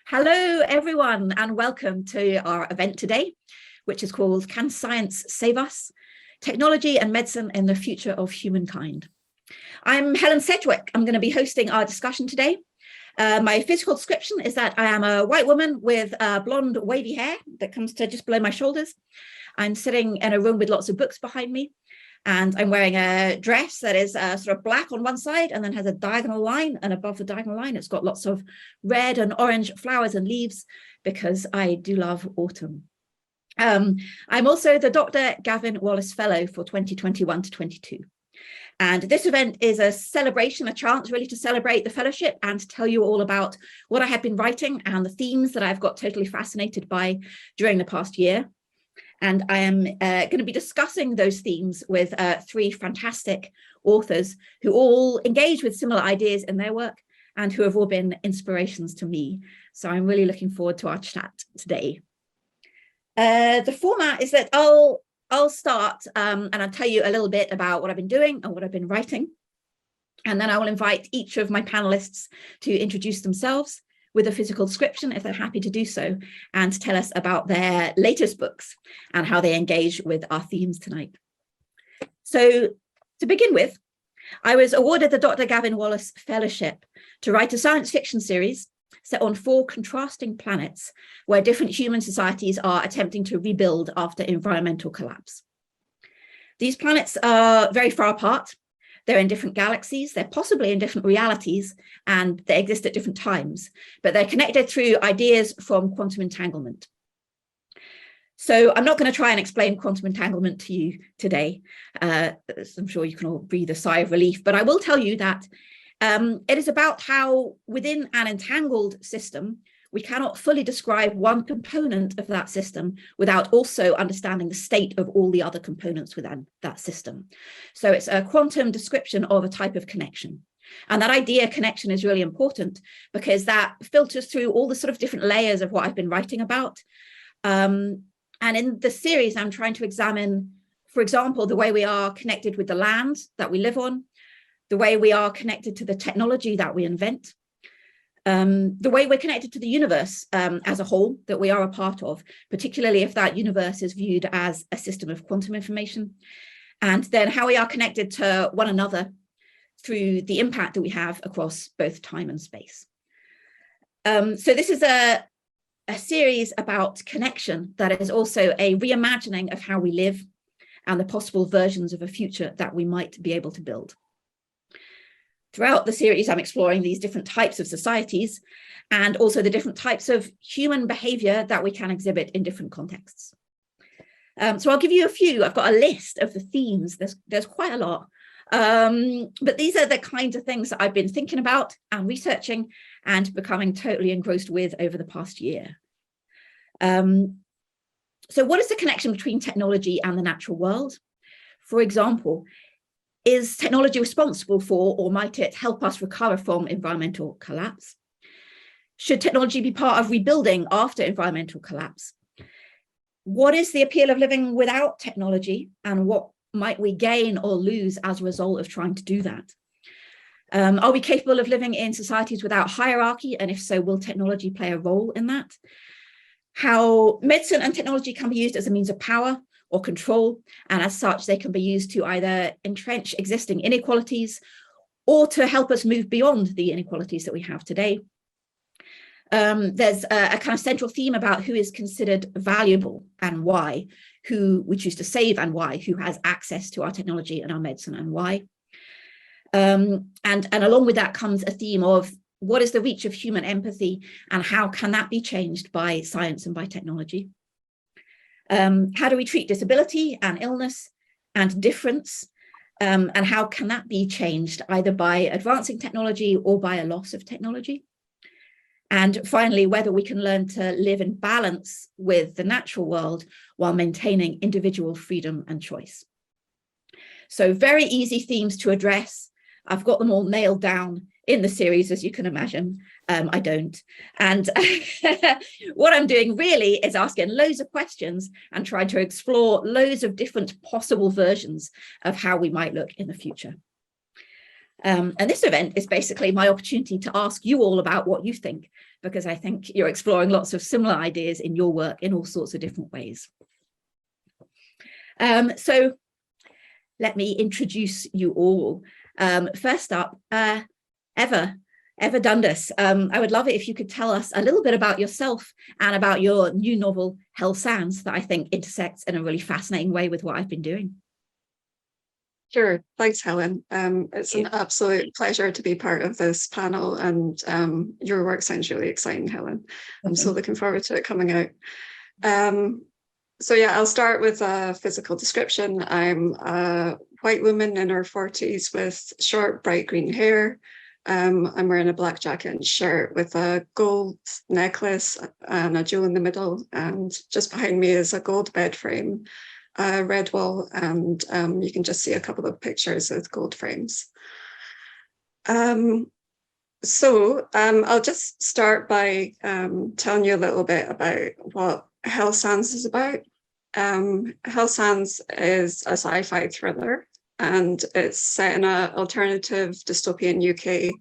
Hello, everyone, and welcome to our event today, which is called Can Science Save Us? Technology and Medicine in the Future of Humankind. I'm Helen Sedgwick. I'm going to be hosting our discussion today. My physical description is that I am a white woman with blonde, wavy hair that comes to just below my shoulders. I'm sitting in a room with lots of books behind me, and I'm wearing a dress that is sort of black on one side and then has a diagonal line, and above the diagonal line it's got lots of red and orange flowers and leaves because I do love autumn. I'm also the Dr. Gavin Wallace Fellow for 2021 to 22. And this event is a celebration, a chance really to celebrate the fellowship and to tell you all about what I have been writing and the themes that I've got totally fascinated by during the past year. And I am going to be discussing those themes with three fantastic authors who all engage with similar ideas in their work and who have all been inspirations to me. So I'm really looking forward to our chat today. The format is that I'll start and I'll tell you a little bit about what I've been doing and what I've been writing. And then I will invite each of my panelists to introduce themselves with a physical description if they're happy to do so, and to tell us about their latest books and how they engage with our themes tonight. So to begin with, I was awarded the Dr. Gavin Wallace Fellowship to write a science fiction series set on 4 contrasting planets where different human societies are attempting to rebuild after environmental collapse. These planets are very far apart. They're in different galaxies, they're possibly in different realities, and they exist at different times, but they're connected through ideas from quantum entanglement. So I'm not going to try and explain quantum entanglement to you today. I'm sure you can all breathe a sigh of relief, but I will tell you that it is about how within an entangled system, we cannot fully describe one component of that system without also understanding the state of all the other components within that system. So it's a quantum description of a type of connection. And that idea connection is really important because that filters through all the sort of different layers of what I've been writing about. And in the series, I'm trying to examine, for example, the way we are connected with the land that we live on, the way we are connected to the technology that we invent, the way we're connected to the universe as a whole that we are a part of, particularly if that universe is viewed as a system of quantum information, and then how we are connected to one another through the impact that we have across both time and space. So this is a series about connection that is also a reimagining of how we live and the possible versions of a future that we might be able to build. Throughout the series, I'm exploring these different types of societies and also the different types of human behavior that we can exhibit in different contexts. So I'll give you a few. I've got a list of the themes. There's quite a lot. But these are the kinds of things that I've been thinking about and researching and becoming totally engrossed with over the past year. So what is the connection between technology and the natural world? For example, is technology responsible for, or might it help us recover from environmental collapse? Should technology be part of rebuilding after environmental collapse? What is the appeal of living without technology, and what might we gain or lose as a result of trying to do that? Are we capable of living in societies without hierarchy? And if so, will technology play a role in that? How medicine and technology can be used as a means of power or control, and as such they can be used to either entrench existing inequalities or to help us move beyond the inequalities that we have today. There's a kind of central theme about who is considered valuable and why, who we choose to save and why, who has access to our technology and our medicine and why. And along with that comes a theme of what is the reach of human empathy and how can that be changed by science and by technology? How do we treat disability and illness and difference? And how can that be changed either by advancing technology or by a loss of technology? And finally, whether we can learn to live in balance with the natural world while maintaining individual freedom and choice. So very easy themes to address. I've got them all nailed down in the series, as you can imagine. I don't. And what I'm doing really is asking loads of questions and trying to explore loads of different possible versions of how we might look in the future. And this event is basically my opportunity to ask you all about what you think, because I think you're exploring lots of similar ideas in your work in all sorts of different ways. So let me introduce you all. First up, Eva Dundas. I would love it if you could tell us a little bit about yourself and about your new novel, Hell Sands, that I think intersects in a really fascinating way with what I've been doing. Sure. Thanks, Helen. It's an absolute pleasure to be part of this panel, and your work sounds really exciting, Helen. I'm so looking forward to it coming out. So yeah, I'll start with a physical description. I'm a white woman in her 40s with short, bright green hair. I'm wearing a black jacket and shirt with a gold necklace and a jewel in the middle. And just behind me is a gold bed frame, a red wall, and you can just see a couple of pictures with gold frames. So I'll just start by telling you a little bit about what Hell Sands is about. Hell Sands is a sci-fi thriller, and it's set in an alternative dystopian UK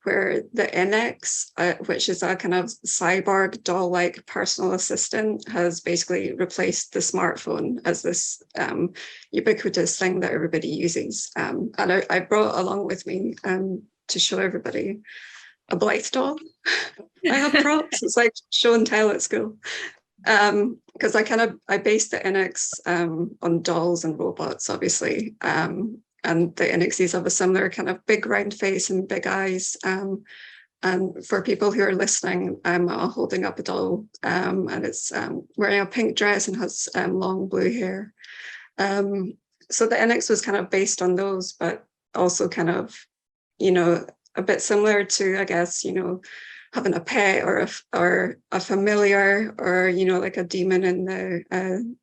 where the NX, which is a kind of cyborg doll-like personal assistant, has basically replaced the smartphone as this ubiquitous thing that everybody uses. And I brought along with me to show everybody a Blythe doll. I have props. It's like show and tell at school. Because I based the NX on dolls and robots, obviously. And the NXs have a similar kind of big round face and big eyes. And for people who are listening, I'm holding up a doll, and it's wearing a pink dress and has long blue hair. So the NX was kind of based on those, but also kind of, a bit similar to, I guess, having a pet or a familiar, or like a demon in the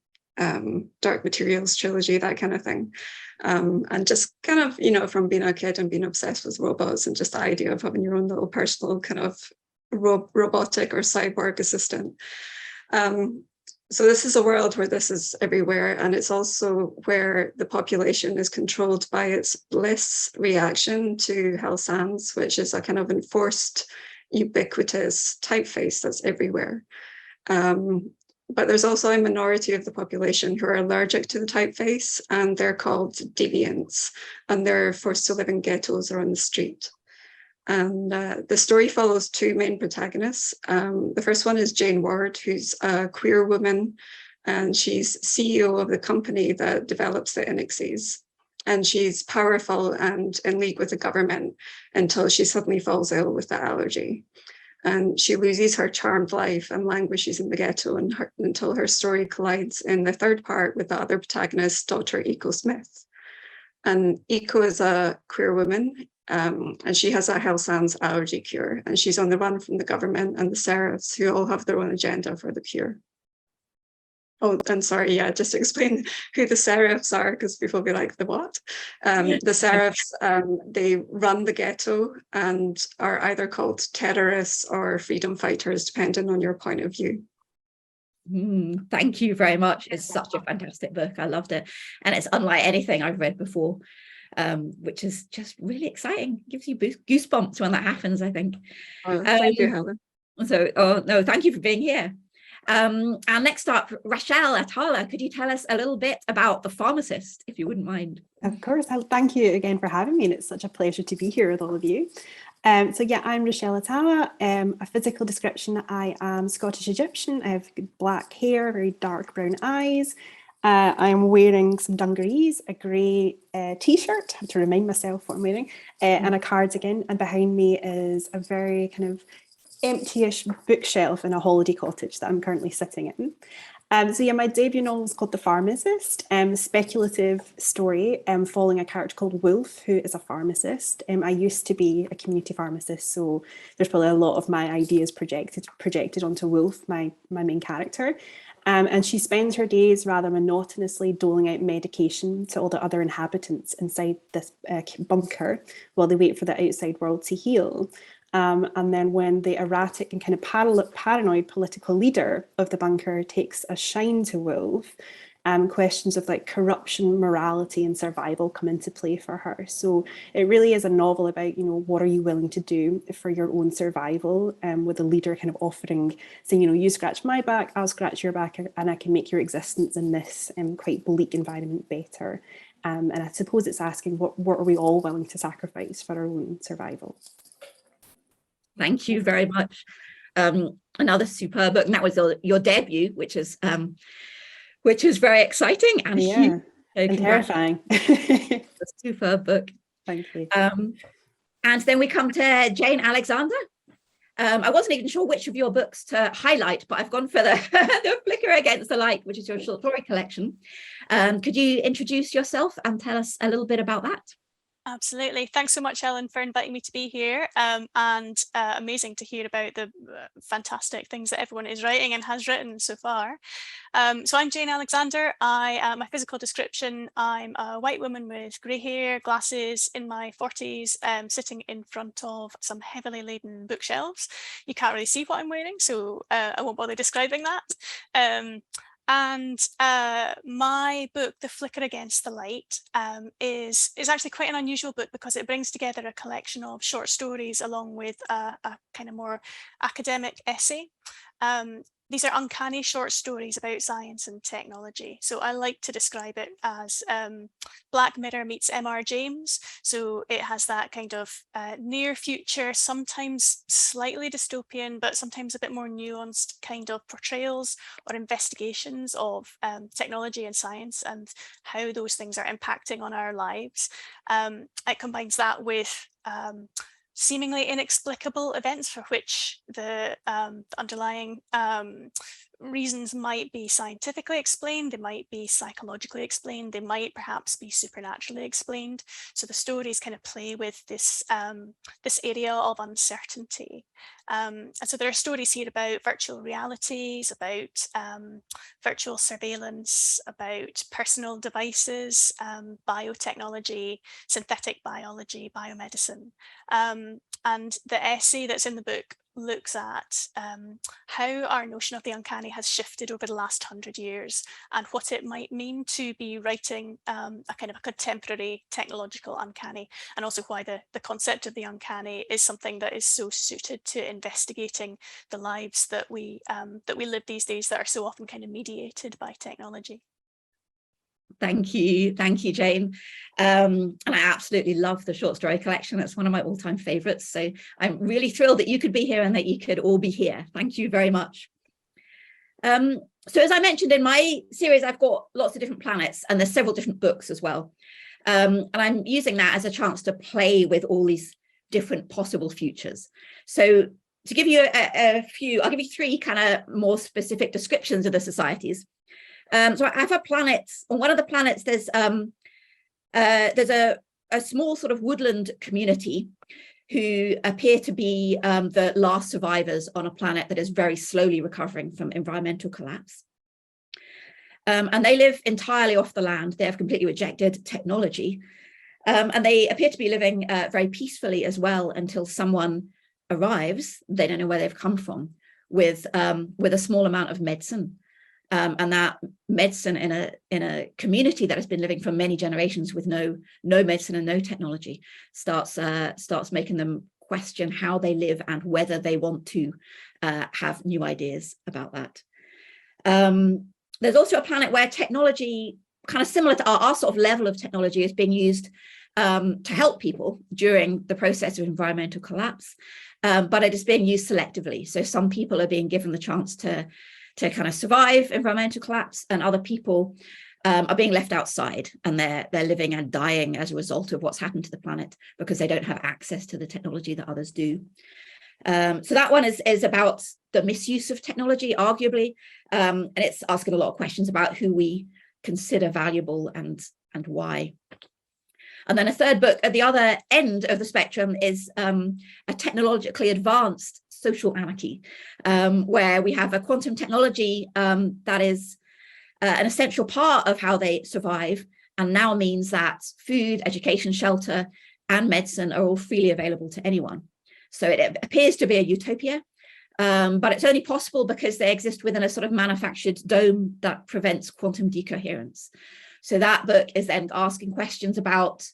Dark Materials trilogy, that kind of thing. And just kind of, from being a kid and being obsessed with robots, and just the idea of having your own little personal kind of robotic or cyborg assistant. So this is a world where this is everywhere, and it's also where the population is controlled by its bliss reaction to Hell Sands, which is a kind of enforced, ubiquitous typeface that's everywhere. But there's also a minority of the population who are allergic to the typeface, and they're called deviants, and they're forced to live in ghettos or on the street. And the story follows two main protagonists. The first one is Jane Ward, who's a queer woman, and she's CEO of the company that develops the NXEs. And she's powerful and in league with the government until she suddenly falls ill with the allergy. And she loses her charmed life and languishes in the ghetto until her story collides in the third part with the other protagonist, Dr. Eco Smith. And Eco is a queer woman, and she has a Hell Sands allergy cure, and she's on the run from the government and the Seraphs, who all have their own agenda for the cure. Oh, and sorry, yeah, just to explain who the Seraphs are, because people will be like, the what? The Seraphs, they run the ghetto and are either called terrorists or freedom fighters, depending on your point of view. Thank you very much. It's such a fantastic book. I loved it. And it's unlike anything I've read before, which is just really exciting. Gives you goosebumps when that happens, I think. Thank you, Helen. So, no, thank you for being here. And next up, Rachelle Atalla, could you tell us a little bit about The Pharmacist, if you wouldn't mind? Of course. Thank you again for having me, and it's such a pleasure to be here with all of you. So yeah, I'm Rachelle Atalla. A physical description: I am Scottish Egyptian. I have black hair, very dark brown eyes. I am wearing some dungarees, a grey t-shirt, I have to remind myself what I'm wearing, and a cardigan. And behind me is a very kind of empty-ish bookshelf in a holiday cottage that I'm currently sitting in. So yeah, my debut novel is called The Pharmacist, speculative story following a character called Wolf, who is a pharmacist. I used to be a community pharmacist, so there's probably a lot of my ideas projected onto Wolf, my main character. And she spends her days rather monotonously doling out medication to all the other inhabitants inside this bunker while they wait for the outside world to heal. And then when the erratic and kind of paranoid political leader of the bunker takes a shine to Wolf, questions of like corruption, morality, and survival come into play for her. So it really is a novel about, you know, what are you willing to do for your own survival, with the leader kind of offering, saying, you know, you scratch my back, I'll scratch your back, and I can make your existence in this quite bleak environment better. And I suppose it's asking, what are we all willing to sacrifice for our own survival? Thank you very much. Another superb book, and that was your debut, which is very exciting and huge. And terrifying. A superb book. Thank you. And then we come to Jane Alexander. I wasn't even sure which of your books to highlight, but I've gone for the Flicker Against the Light, which is your short story collection. Could you introduce yourself and tell us a little bit about that? Absolutely. Thanks so much, Helen, for inviting me to be here, and amazing to hear about the fantastic things that everyone is writing and has written so far. So I'm Jane Alexander. My physical description, I'm a white woman with grey hair, glasses, in my 40s, sitting in front of some heavily laden bookshelves. You can't really see what I'm wearing, so I won't bother describing that. And my book, The Flicker Against the Light, is actually quite an unusual book because it brings together a collection of short stories along with a kind of more academic essay. These are uncanny short stories about science and technology. So I like to describe it as Black Mirror meets M.R. James. So it has that kind of near future, sometimes slightly dystopian, but sometimes a bit more nuanced kind of portrayals or investigations of technology and science and how those things are impacting on our lives. It combines that with seemingly inexplicable events for which the underlying reasons might be scientifically explained, they might be psychologically explained, they might perhaps be supernaturally explained. So the stories kind of play with this this area of uncertainty. And so there are stories here about virtual realities, about virtual surveillance, about personal devices, biotechnology, synthetic biology, biomedicine. And the essay that's in the book looks at how our notion of the uncanny has shifted over the last 100 years and what it might mean to be writing a kind of a contemporary technological uncanny, and also why the concept of the uncanny is something that is so suited to investigating the lives that we live these days that are so often kind of mediated by technology. Thank you, Jane. And I absolutely love the short story collection. It's one of my all-time favorites. So I'm really thrilled that you could be here and that you could all be here. Thank you very much. So as I mentioned in my series, I've got lots of different planets and there's several different books as well. And I'm using that as a chance to play with all these different possible futures. So to give you a few, I'll give you three kind of more specific descriptions of the societies. So I have a planet. On one of the planets, there's a small sort of woodland community who appear to be the last survivors on a planet that is very slowly recovering from environmental collapse. And they live entirely off the land. They have completely rejected technology. And they appear to be living very peacefully as well until someone arrives. They don't know where they've come from with a small amount of medicine. And that medicine in a community that has been living for many generations with no medicine and no technology starts making them question how they live and whether they want to have new ideas about that. There's also a planet where technology, kind of similar to our sort of level of technology, is being used to help people during the process of environmental collapse, but it is being used selectively. So some people are being given the chance to kind of survive environmental collapse, and other people are being left outside, and they're living and dying as a result of what's happened to the planet because they don't have access to the technology that others do. So that one is about the misuse of technology, arguably, and it's asking a lot of questions about who we consider valuable and why. And then a third book at the other end of the spectrum is a technologically advanced social anarchy, where we have a quantum technology that is an essential part of how they survive, and now means that food, education, shelter, and medicine are all freely available to anyone. So it appears to be a utopia, but it's only possible because they exist within a sort of manufactured dome that prevents quantum decoherence. So that book is then asking questions about,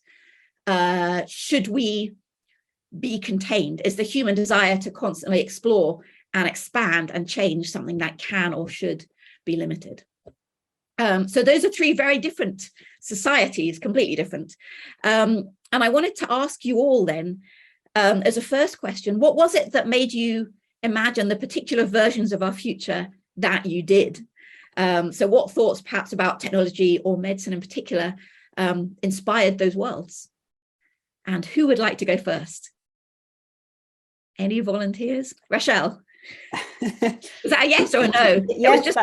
should we be contained? Is the human desire to constantly explore and expand and change something that can or should be limited? So those are three very different societies, completely different. And I wanted to ask you all then, as a first question, what was it that made you imagine the particular versions of our future that you did? So what thoughts perhaps about technology or medicine in particular inspired those worlds? And who would like to go first? Any volunteers? Rachelle? Was that a yes or a no? Yes, it was just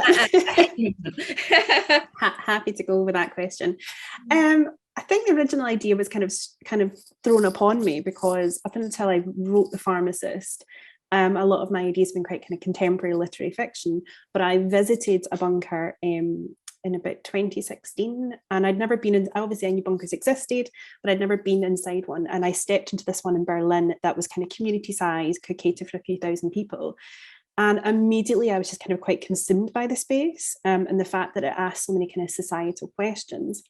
happy to go with that question. I think the original idea was kind of thrown upon me because up until I wrote The Pharmacist, a lot of my ideas have been quite kind of contemporary literary fiction, but I visited a bunker in about 2016, and I'd never been in, obviously I knew bunkers existed, but I'd never been inside one. And I stepped into this one in Berlin that was kind of community size, could cater for a few thousand people. And immediately I was just kind of quite consumed by the space and the fact that it asked so many kind of societal questions.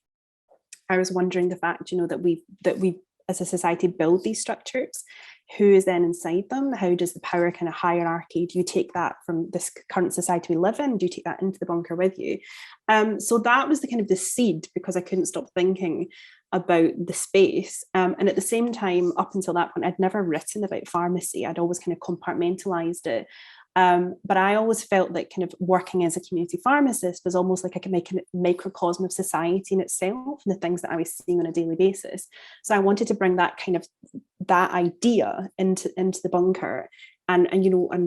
I was wondering the fact, that we as a society build these structures, who is then inside them? How does the power kind of hierarchy, do you take that from this current society we live in? Do you take that into the bunker with you? So that was the kind of the seed, because I couldn't stop thinking about the space. And at the same time, up until that point, I'd never written about pharmacy. I'd always kind of compartmentalized it. But I always felt that kind of working as a community pharmacist was almost like a microcosm of society in itself, and the things that I was seeing on a daily basis. So I wanted to bring that kind of that idea into the bunker and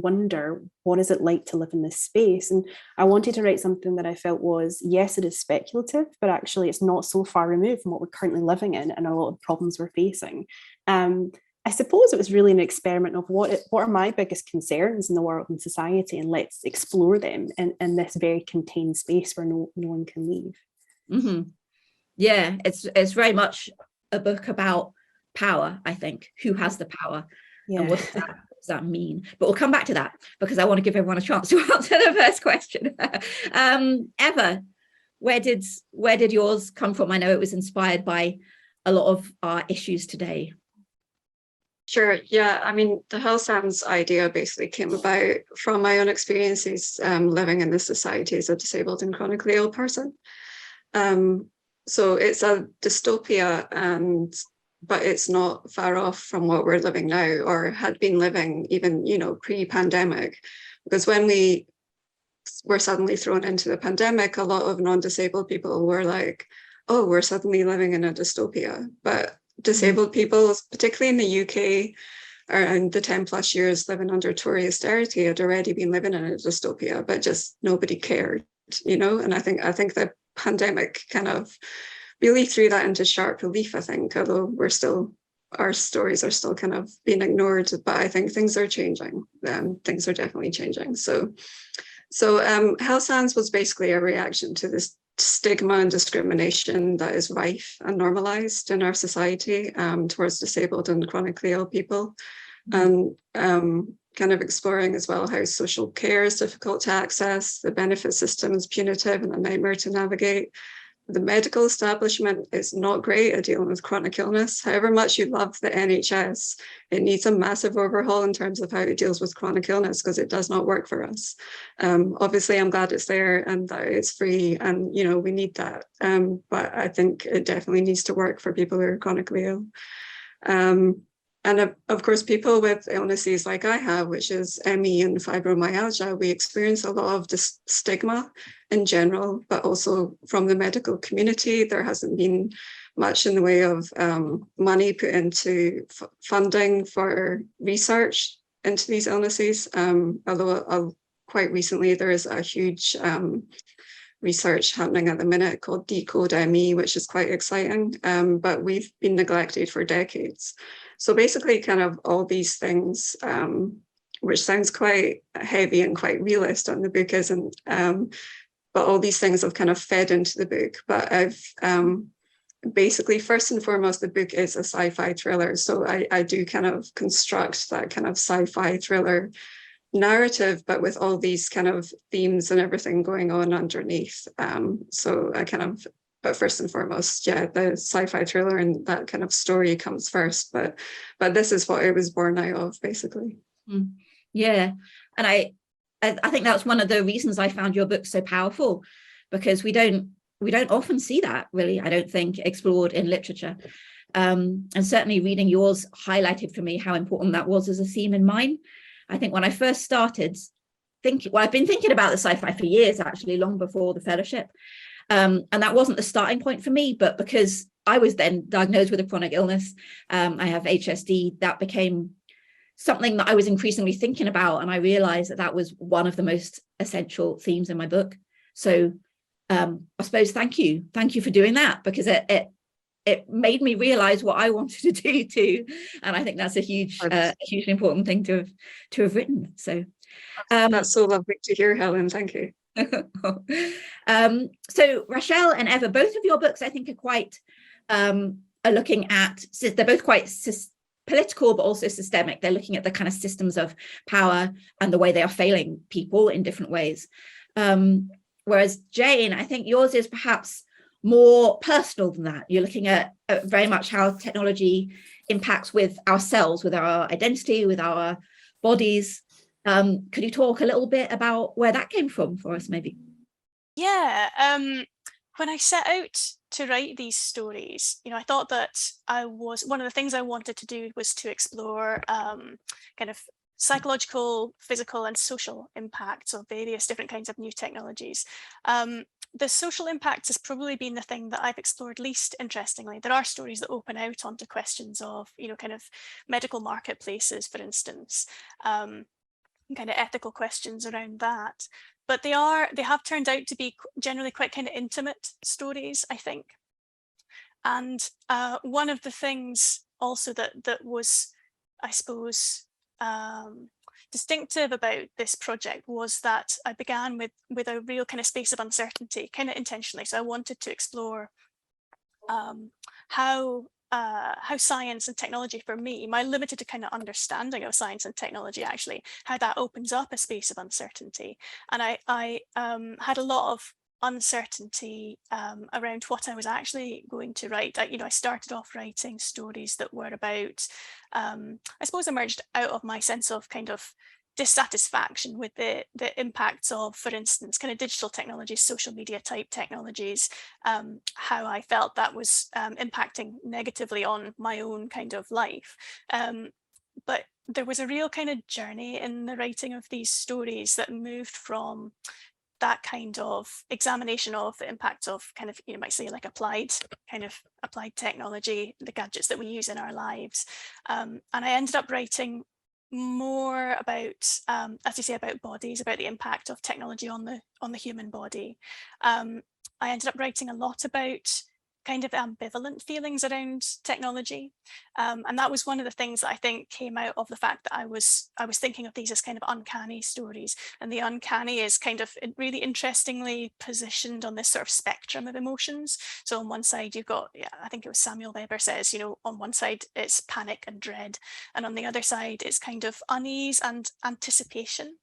wonder, what is it like to live in this space? And I wanted to write something that I felt was, yes, it is speculative, but actually it's not so far removed from what we're currently living in and a lot of the problems we're facing. I suppose it was really an experiment of what are my biggest concerns in the world and society, and let's explore them in this very contained space where no one can leave. Mm-hmm. Yeah, it's very much a book about power, I think. Who has the power? Yeah. And what does that mean? But we'll come back to that, because I want to give everyone a chance to answer the first question. Eva, where did yours come from? I know it was inspired by a lot of our issues today. Sure. Yeah. I mean, the Hell Sounds idea basically came about from my own experiences living in this society as a disabled and chronically ill person. So it's a dystopia, but it's not far off from what we're living now, or had been living even, pre-pandemic. Because when we were suddenly thrown into the pandemic, a lot of non-disabled people were like, oh, we're suddenly living in a dystopia. But disabled people, particularly in the UK, around the 10 plus years living under Tory austerity, had already been living in a dystopia, but just nobody cared, and I think the pandemic kind of really threw that into sharp relief, I think, although our stories are still kind of being ignored, but I think things are changing. Things are definitely changing. So Hell Sounds was basically a reaction to this stigma and discrimination that is rife and normalized in our society towards disabled and chronically ill people, and kind of exploring as well how social care is difficult to access, the benefit system is punitive and a nightmare to navigate. The medical establishment is not great at dealing with chronic illness. However much you love the NHS, it needs a massive overhaul in terms of how it deals with chronic illness, because it does not work for us. Obviously, I'm glad it's there and that it's free, and we need that. But I think it definitely needs to work for people who are chronically ill. And of course, people with illnesses like I have, which is ME and fibromyalgia, we experience a lot of this stigma in general, but also from the medical community. There hasn't been much in the way of money put into funding for research into these illnesses. Although quite recently, there is a huge research happening at the minute called Decode ME, which is quite exciting, but we've been neglected for decades. So basically kind of all these things, which sounds quite heavy and quite realist on the book isn't, but all these things have kind of fed into the book. But I've basically, first and foremost, the book is a sci-fi thriller. So I do kind of construct that kind of sci-fi thriller narrative, but with all these kind of themes and everything going on underneath. So I kind of, but first and foremost, yeah, the sci-fi thriller and that kind of story comes first, but this is what it was born out of, basically. Yeah, and I think that's one of the reasons I found your book so powerful, because we don't often see that, really, I don't think, explored in literature. And certainly reading yours highlighted for me how important that was as a theme in mine. I think when I first started thinking, well, I've been thinking about the sci-fi for years, actually, long before the fellowship. And that wasn't the starting point for me, but because I was then diagnosed with a chronic illness, I have HSD, that became something that I was increasingly thinking about. And I realized that that was one of the most essential themes in my book. So I suppose thank you for doing that, because it made me realize what I wanted to do too. And I think that's a hugely important thing to have written. So that's so lovely to hear, Helen. Thank you. So Rachelle and Eva, both of your books, I think, are quite are looking at, they're both quite political, but also systemic. They're looking at the kind of systems of power and the way they are failing people in different ways. Whereas Jane, I think yours is perhaps more personal than that. You're looking at very much how technology impacts with ourselves, with our identity, with our bodies. Could you talk a little bit about where that came from for us, maybe? Yeah, when I set out to write these stories, I thought that one of the things I wanted to do was to explore kind of psychological, physical, and social impacts of various different kinds of new technologies. The social impact has probably been the thing that I've explored least interestingly. There are stories that open out onto questions of, kind of medical marketplaces, for instance, kind of ethical questions around that. But they have turned out to be generally quite kind of intimate stories, I think. And one of the things also that was, I suppose, distinctive about this project was that I began with a real kind of space of uncertainty, kind of intentionally. So I wanted to explore how science and technology, for me, my limited kind of understanding of science and technology, actually, how that opens up a space of uncertainty. And I had a lot of uncertainty around what I was actually going to write. I started off writing stories that were about, I suppose, emerged out of my sense of kind of dissatisfaction with the impacts of, for instance, kind of digital technologies, social media type technologies, how I felt that was impacting negatively on my own kind of life. But there was a real kind of journey in the writing of these stories that moved from that kind of examination of the impact of kind of, you might say, like applied technology, the gadgets that we use in our lives. And I ended up writing more about, as you say, about bodies, about the impact of technology on the human body. I ended up writing a lot about kind of ambivalent feelings around technology. And that was one of the things that I think came out of the fact that I was thinking of these as kind of uncanny stories. And the uncanny is kind of really interestingly positioned on this sort of spectrum of emotions. So on one side, you've got, I think it was Samuel Weber says, on one side, it's panic and dread. And on the other side, it's kind of unease and anticipation.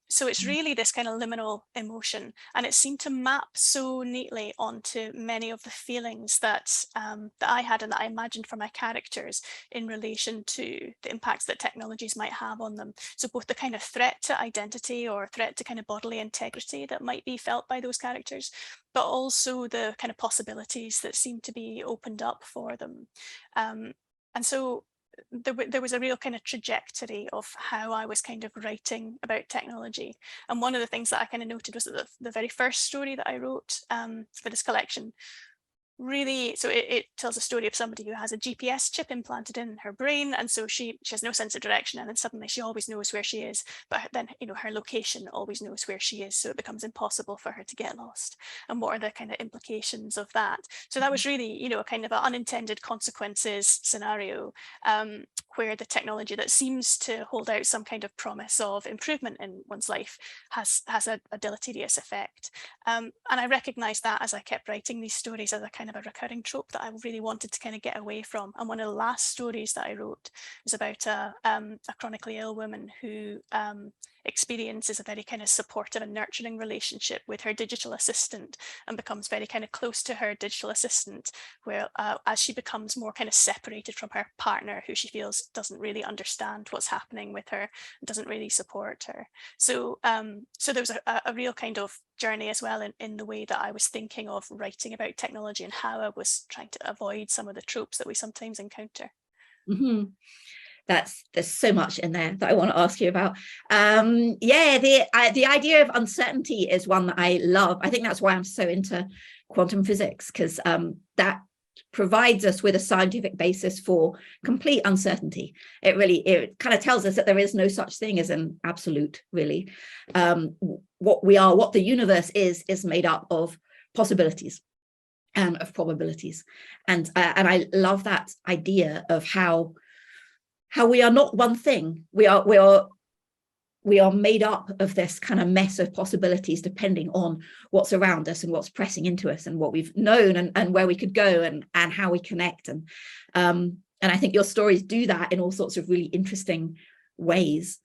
So it's really this kind of liminal emotion, and it seemed to map so neatly onto many of the feelings that I had and that I imagined for my characters in relation to the impacts that technologies might have on them. So both the kind of threat to identity or threat to kind of bodily integrity that might be felt by those characters, but also the kind of possibilities that seem to be opened up for them. And so there was a real kind of trajectory of how I was kind of writing about technology. And one of the things that I kind of noted was that the very first story that I wrote for this collection really, so it tells a story of somebody who has a GPS chip implanted in her brain, and so she has no sense of direction, and then suddenly she always knows where she is, but then her location always knows where she is, so it becomes impossible for her to get lost. And what are the kind of implications of that? So that was really a kind of an unintended consequences scenario, where the technology that seems to hold out some kind of promise of improvement in one's life has a deleterious effect. And I recognized that as I kept writing these stories as a kind of of a recurring trope that I really wanted to kind of get away from. And one of the last stories that I wrote was about a chronically ill woman who experiences a very kind of supportive and nurturing relationship with her digital assistant, and becomes very kind of close to her digital assistant, where as she becomes more kind of separated from her partner, who she feels doesn't really understand what's happening with her, doesn't really support her. So so there was a real kind of journey as well in the way that I was thinking of writing about technology, and how I was trying to avoid some of the tropes that we sometimes encounter. Mm-hmm. There's so much in there that I want to ask you about. The idea of uncertainty is one that I love. I think that's why I'm so into quantum physics, because that provides us with a scientific basis for complete uncertainty. It kind of tells us that there is no such thing as an absolute, really. What the universe is made up of possibilities and of probabilities, and I love that idea of how we are not one thing. We are made up of this kind of mess of possibilities, depending on what's around us and what's pressing into us and what we've known and where we could go and how we connect. And I think your stories do that in all sorts of really interesting ways.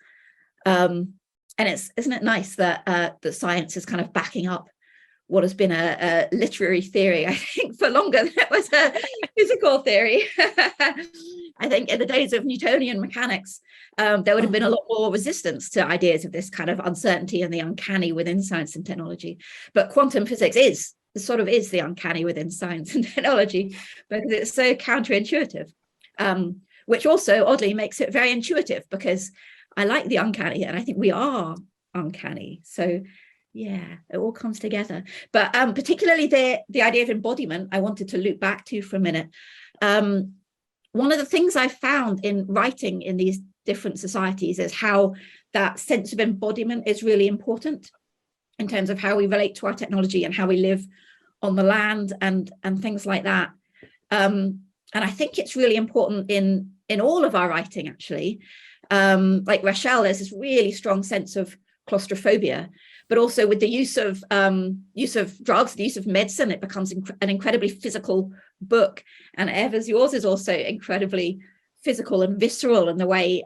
And isn't it nice that that science is kind of backing up what has been a literary theory, I think, for longer than it was a physical theory. I think in the days of Newtonian mechanics, there would have been a lot more resistance to ideas of this kind of uncertainty and the uncanny within science and technology. But quantum physics is the uncanny within science and technology, because it's so counterintuitive, which also oddly makes it very intuitive, because I like the uncanny and I think we are uncanny. So yeah, it all comes together. But particularly the idea of embodiment, I wanted to loop back to for a minute. One of the things I found in writing in these different societies is how that sense of embodiment is really important in terms of how we relate to our technology and how we live on the land and things like that. And I think it's really important in all of our writing, actually. Like Rachelle, there's this really strong sense of claustrophobia, but also with the use of drugs, the use of medicine, it becomes an incredibly physical book. And Eva's, yours is also incredibly physical and visceral in the way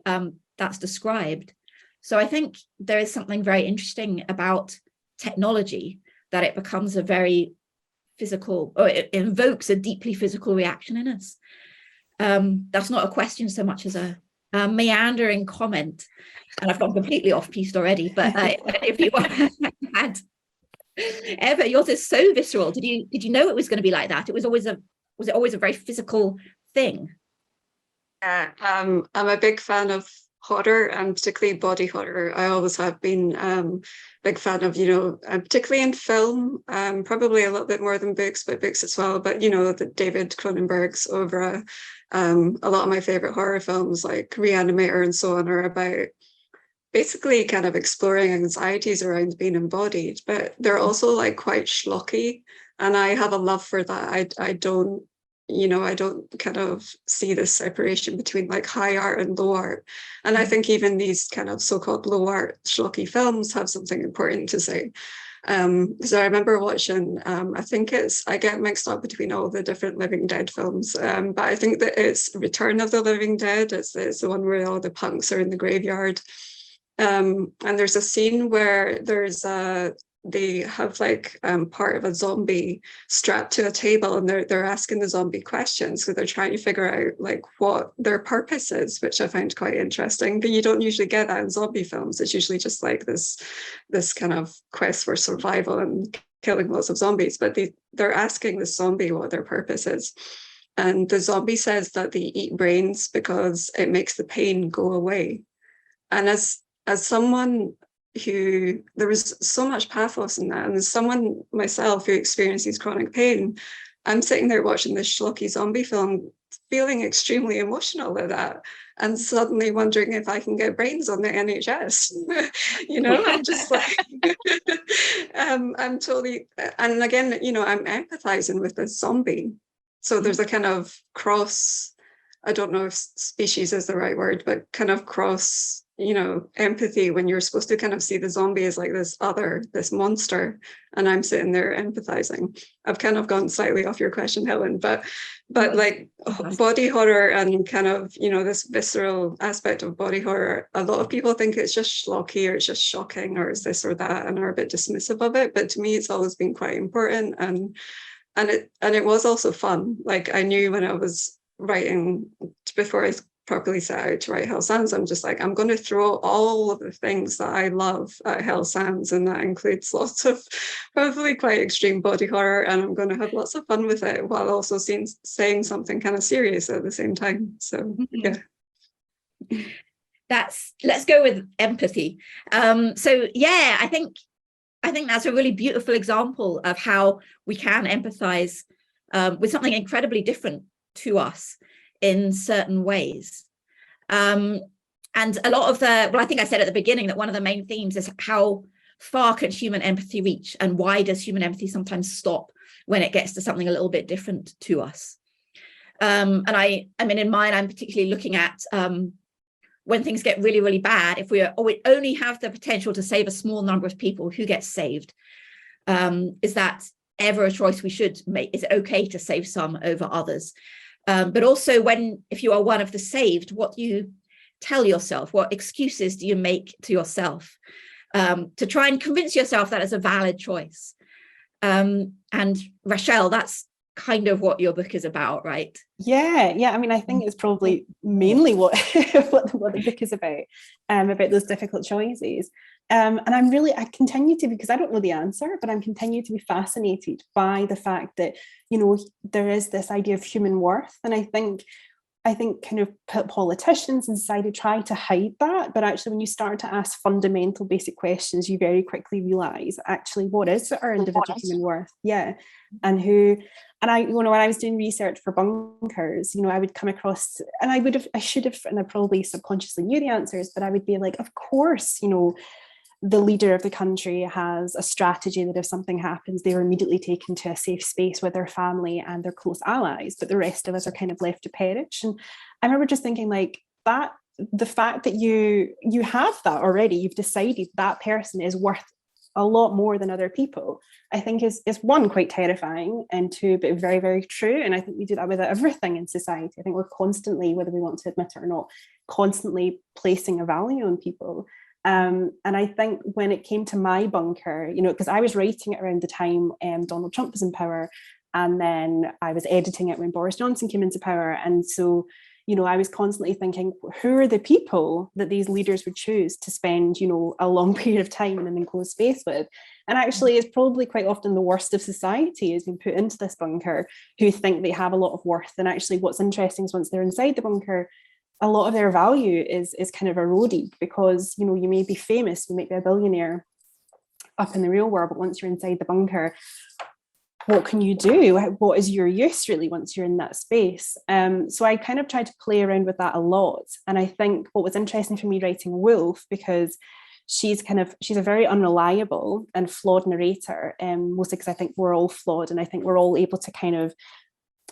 that's described. So I think there is something very interesting about technology, that it becomes a very physical, or it invokes a deeply physical reaction in us. That's not a question so much as a meandering comment, and I've gone completely off piste already, but if you want to add, Eva, yours is so visceral. Did you know it was going to be like that? Was it always a very physical thing? Yeah, I'm a big fan of horror, and particularly body horror. I always have been big fan of, particularly in film, probably a little bit more than books, but books as well. But the David Cronenberg's oeuvre, a lot of my favorite horror films like Reanimator and so on are about basically kind of exploring anxieties around being embodied, but they're also like quite schlocky, and I have a love for that. I don't kind of see this separation between like high art and low art, and I think even these kind of so-called low art schlocky films have something important to say. So I remember watching, I get mixed up between all the different Living Dead films, but I think that it's Return of the Living Dead. It's the one where all the punks are in the graveyard. And there's a scene where they have like part of a zombie strapped to a table, and they're asking the zombie questions, so they're trying to figure out like what their purpose is, which I find quite interesting. But you don't usually get that in zombie films. It's usually just like this kind of quest for survival and killing lots of zombies. But they're asking the zombie what their purpose is, and the zombie says that they eat brains because it makes the pain go away. And as someone who, there was so much pathos in that, and as someone myself who experiences chronic pain, I'm sitting there watching this schlocky zombie film, feeling extremely emotional at that, and suddenly wondering if I can get brains on the NHS. I'm just like, I'm totally, and again, I'm empathizing with this zombie. So there's a kind of cross, I don't know if species is the right word, but kind of cross, empathy when you're supposed to kind of see the zombie as like this monster, and I'm sitting there empathizing. I've kind of gone slightly off your question, Helen, but like body horror and kind of, this visceral aspect of body horror, a lot of people think it's just schlocky or it's just shocking or it's this or that and are a bit dismissive of it. But to me, it's always been quite important. And it was also fun. Like I knew when I was writing, before I properly set out to write Hell Sands, I'm just like, I'm going to throw all of the things that I love at Hell Sands, and that includes lots of probably quite extreme body horror, and I'm going to have lots of fun with it while also saying something kind of serious at the same time. So yeah. Let's go with empathy. So yeah, I think that's a really beautiful example of how we can empathize with something incredibly different to us in certain ways. And a lot of I think I said at the beginning that one of the main themes is how far can human empathy reach, and why does human empathy sometimes stop when it gets to something a little bit different to us? And I mean, in mine, I'm particularly looking at when things get really, really bad, if we only have the potential to save a small number of people, who gets saved? Is that ever a choice we should make? Is it okay to save some over others? But also if you are one of the saved, what do you tell yourself? What excuses do you make to yourself to try and convince yourself that it's a valid choice? And Rachelle, that's kind of what your book is about, right? Yeah. I mean, I think it's probably mainly what the book is about those difficult choices. And I continue to, because I don't know the answer, but I'm continuing to be fascinated by the fact that, there is this idea of human worth. And I think kind of politicians and society try to hide that, but actually when you start to ask fundamental basic questions, you very quickly realize actually what is our individual human worth? Yeah. And when I was doing research for bunkers, I would come across, and I should have, and I probably subconsciously knew the answers, but I would be like, of course, the leader of the country has a strategy that if something happens, they are immediately taken to a safe space with their family and their close allies, but the rest of us are kind of left to perish. And I remember just thinking like that, the fact that you have that already, you've decided that person is worth a lot more than other people, I think is one, quite terrifying, and two, but very, very true. And I think we do that with everything in society. I think we're constantly, whether we want to admit it or not, constantly placing a value on people. And I think when it came to my bunker, because I was writing it around the time Donald Trump was in power, and then I was editing it when Boris Johnson came into power. And so, I was constantly thinking, who are the people that these leaders would choose to spend, a long period of time in an enclosed space with? And actually, it's probably quite often the worst of society has been put into this bunker, who think they have a lot of worth. And actually, what's interesting is once they're inside the bunker, a lot of their value is kind of eroded, because, you may be famous, you might be a billionaire up in the real world, but once you're inside the bunker, what can you do? What is your use really once you're in that space? So I kind of tried to play around with that a lot. And I think what was interesting for me writing Wolf, because she's a very unreliable and flawed narrator, mostly because I think we're all flawed, and I think we're all able to kind of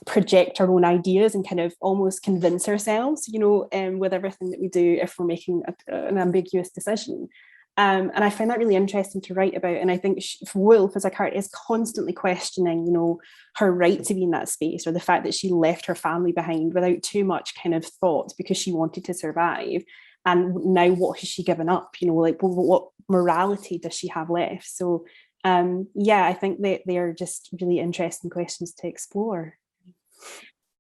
project our own ideas and kind of almost convince ourselves, with everything that we do if we're making an ambiguous decision. And I find that really interesting to write about. And I think Wolf as a character is constantly questioning, her right to be in that space, or the fact that she left her family behind without too much kind of thought because she wanted to survive. And now what has she given up? What morality does she have left? So I think they are just really interesting questions to explore.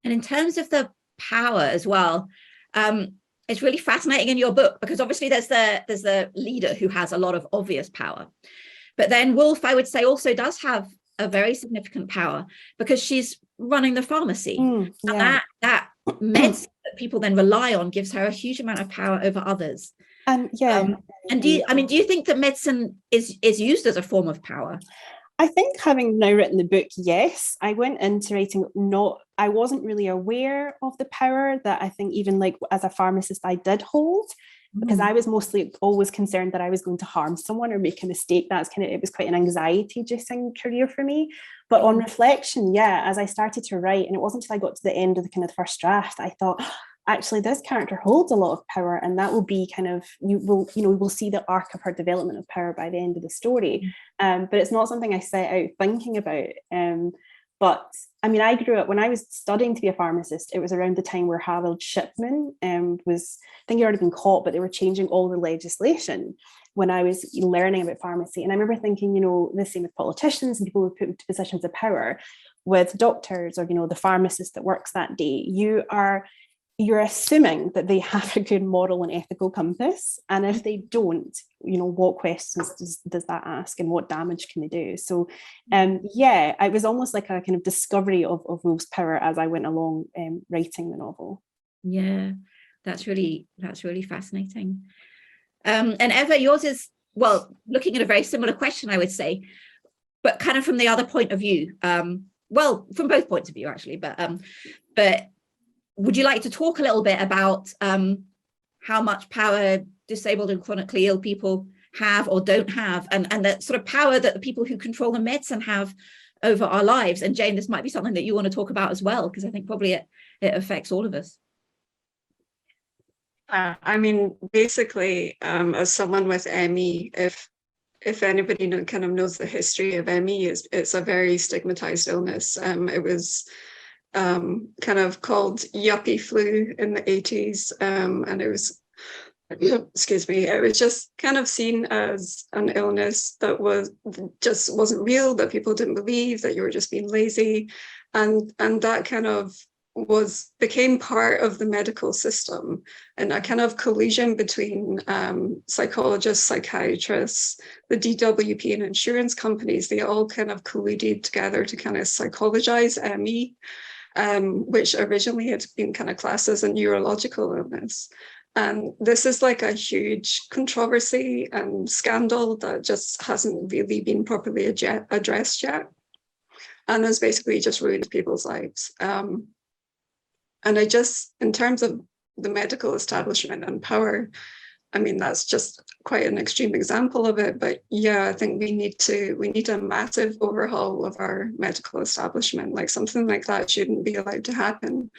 And in terms of the power as well, it's really fascinating in your book, because obviously there's the leader who has a lot of obvious power, but then Wolf, I would say, also does have a very significant power, because she's running the pharmacy, and that medicine that people then rely on gives her a huge amount of power over others. And do you think that medicine is used as a form of power? I think, having now written the book, yes. I went into writing I wasn't really aware of the power that I think even like as a pharmacist I did hold, because I was mostly always concerned that I was going to harm someone or make a mistake. It was quite an anxiety-inducing career for me. But on reflection, as I started to write, and it wasn't until I got to the end of the kind of first draft, I thought, actually this character holds a lot of power, and that will be kind of, we will see the arc of her development of power by the end of the story. But it's not something I set out thinking about. But I mean, I grew up, when I was studying to be a pharmacist, it was around the time where Harold Shipman was, I think he'd already been caught, but they were changing all the legislation when I was learning about pharmacy. And I remember thinking, the same with politicians and people who were put into positions of power, with doctors or, the pharmacist that works that day, you're assuming that they have a good moral and ethical compass. And if they don't, what questions does that ask, and what damage can they do? So it was almost like a kind of discovery of Woolf's power as I went along writing the novel. Yeah, that's really fascinating. And Eva, yours is, well, looking at a very similar question, I would say, but kind of from the other point of view. Well, from both points of view, actually, but would you like to talk a little bit about how much power disabled and chronically ill people have or don't have, and the sort of power that the people who control the medicine have over our lives? And Jane, this might be something that you want to talk about as well, because I think probably it affects all of us. I mean, basically, as someone with ME, if anybody kind of knows the history of ME, it's a very stigmatized illness. It was kind of called yuppie flu in the 80s, and it was, excuse me, it was just kind of seen as an illness that wasn't real, that people didn't believe, that you were just being lazy, and that kind of became part of the medical system, and a kind of collusion between psychologists, psychiatrists, the DWP and insurance companies. They all kind of colluded together to kind of psychologize ME, which originally had been kind of classed as a neurological illness. And this is like a huge controversy and scandal that just hasn't really been properly addressed yet, and has basically just ruined people's lives. And in terms of the medical establishment and power, I mean, that's just quite an extreme example of it. But yeah, I think we need a massive overhaul of our medical establishment. Like, something like that shouldn't be allowed to happen.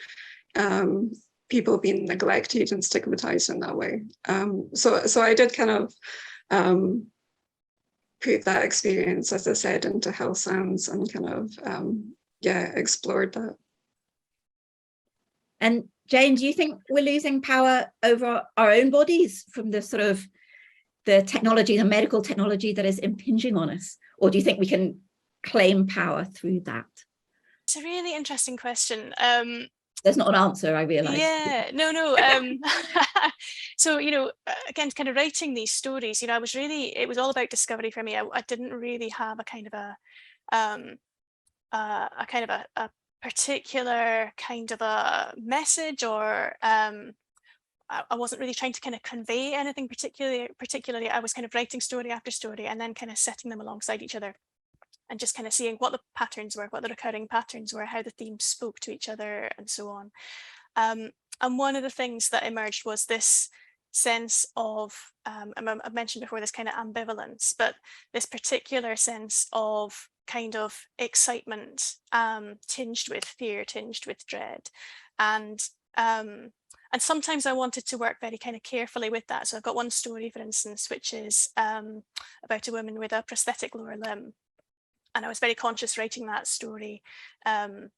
People being neglected and stigmatized in that way. So I did kind of put that experience, as I said, into Hell Sounds, and kind of explored that. And Jane, do you think we're losing power over our own bodies from the sort of the technology, the medical technology that is impinging on us? Or do you think we can claim power through that? It's a really interesting question. There's not an answer, I realise. Yeah, no. So, again, kind of writing these stories, it was all about discovery for me. I didn't really have a kind of a particular kind of a message, or I wasn't really trying to kind of convey anything particularly. I was kind of writing story after story and then kind of setting them alongside each other and just kind of seeing what the patterns were, what the recurring patterns were, how the themes spoke to each other, and so on. And one of the things that emerged was this sense of, I've mentioned before, this kind of ambivalence, but this particular sense of kind of excitement, tinged with fear, tinged with dread. And sometimes I wanted to work very kind of carefully with that. So I've got one story, for instance, which is about a woman with a prosthetic lower limb. And I was very conscious writing that story. That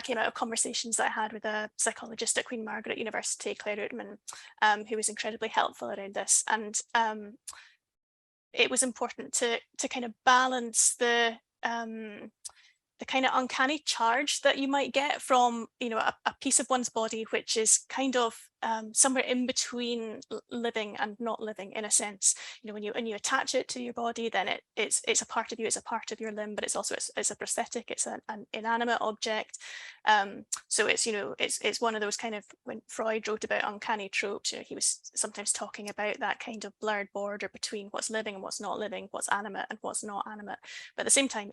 came out of conversations that I had with a psychologist at Queen Margaret University, Claire Ootman, who was incredibly helpful around this. And it was important to kind of balance the kind of uncanny charge that you might get from, a piece of one's body which is kind of somewhere in between living and not living, in a sense. When you attach it to your body, then it's a part of you, it's a part of your limb, but it's also it's a prosthetic, it's an inanimate object. So it's one of those kind of, when Freud wrote about uncanny tropes, he was sometimes talking about that kind of blurred border between what's living and what's not living, what's animate and what's not animate. But at the same time,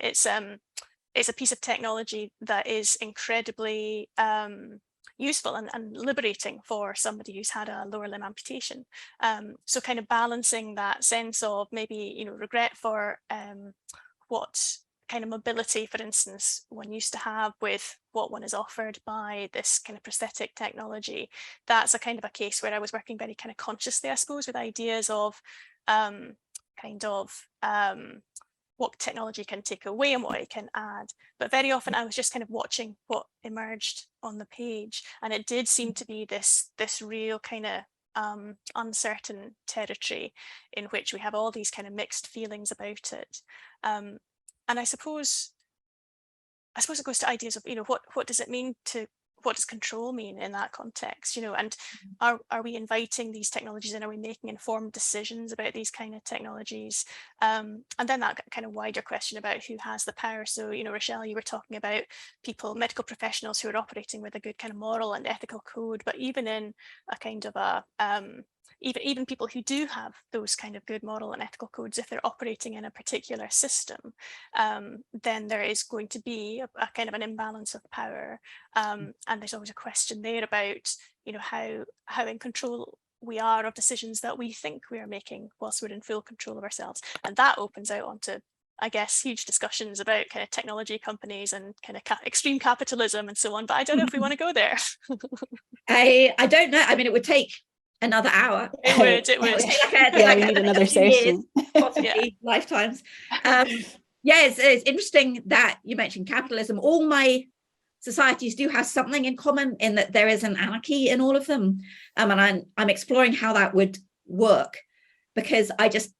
it's a piece of technology that is incredibly useful and liberating for somebody who's had a lower limb amputation. So kind of balancing that sense of maybe, regret for what kind of mobility, for instance, one used to have with what one is offered by this kind of prosthetic technology, that's a kind of a case where I was working very kind of consciously, I suppose, with ideas of what technology can take away and what it can add. But very often I was just kind of watching what emerged on the page, and it did seem to be this real kind of uncertain territory in which we have all these kind of mixed feelings about it. And I suppose it goes to ideas of, what does it mean to, what does control mean in that context, and are we inviting these technologies in? Are we making informed decisions about these kind of technologies? And then that kind of wider question about who has the power. So, Rachelle, you were talking about people, medical professionals who are operating with a good kind of moral and ethical code, but even in a kind of a, even people who do have those kind of good moral and ethical codes, if they're operating in a particular system, then there is going to be a kind of an imbalance of power. And there's always a question there about, how in control we are of decisions that we think we are making whilst we're in full control of ourselves. And that opens out onto, I guess, huge discussions about kind of technology companies and kind of extreme capitalism and so on. But I don't know if we want to go there. I don't know. I mean, it would take another hour. It would. Yeah, we need another session. Possibly lifetimes. It's interesting that you mentioned capitalism. All my societies do have something in common in that there is an anarchy in all of them. And I'm exploring how that would work, because I just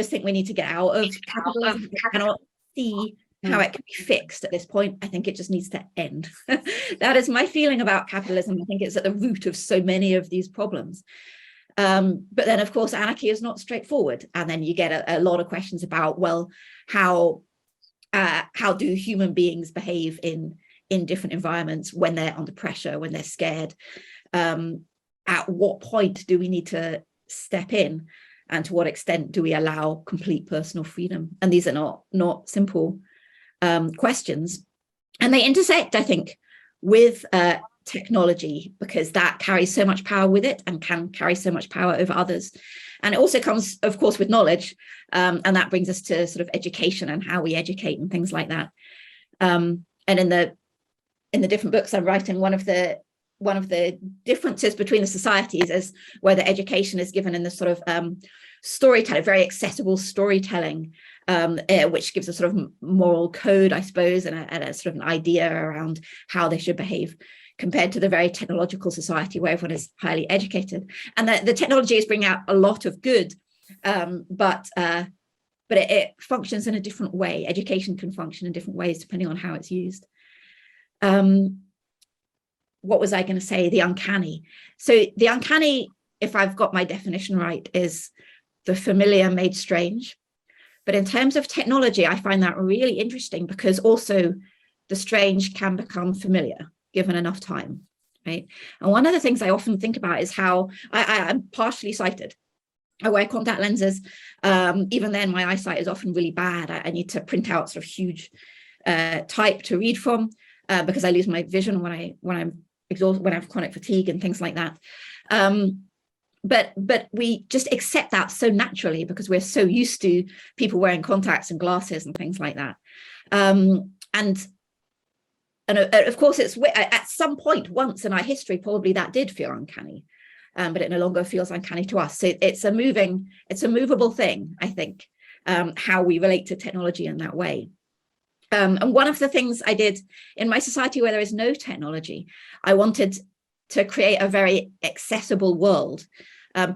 think we need to get out of capitalism. I cannot see how it can be fixed at this point. I think it just needs to end. That is my feeling about capitalism. I think it's at the root of so many of these problems. But then, of course, anarchy is not straightforward. And then you get a lot of questions about, well, how do human beings behave in different environments when they're under pressure, when they're scared? At what point do we need to step in? And to what extent do we allow complete personal freedom? And these are not simple questions. And they intersect, I think, with technology, because that carries so much power with it and can carry so much power over others. And it also comes, of course, with knowledge. And that brings us to sort of education and how we educate and things like that. And in the different books I'm writing, one of the differences between the societies is whether education is given in this sort of storytelling, very accessible storytelling, which gives a sort of moral code, I suppose, and a sort of an idea around how they should behave, compared to the very technological society where everyone is highly educated. And the technology is bringing out a lot of good, but it functions in a different way. Education can function in different ways depending on how it's used. What was I going to say? The uncanny. So the uncanny, if I've got my definition right, is the familiar made strange. But in terms of technology, I find that really interesting, because also the strange can become familiar given enough time, right? And one of the things I often think about is how I'm partially sighted. I wear contact lenses. Even then, my eyesight is often really bad. I need to print out sort of huge type to read from, because I lose my vision when I'm exhausted, when I have chronic fatigue and things like that. But we just accept that so naturally, because we're so used to people wearing contacts and glasses and things like that. And of course, it's at some point once in our history, probably that did feel uncanny, but it no longer feels uncanny to us. So it's a movable thing, I think, how we relate to technology in that way. And one of the things I did in my society where there is no technology, I wanted to create a very accessible world,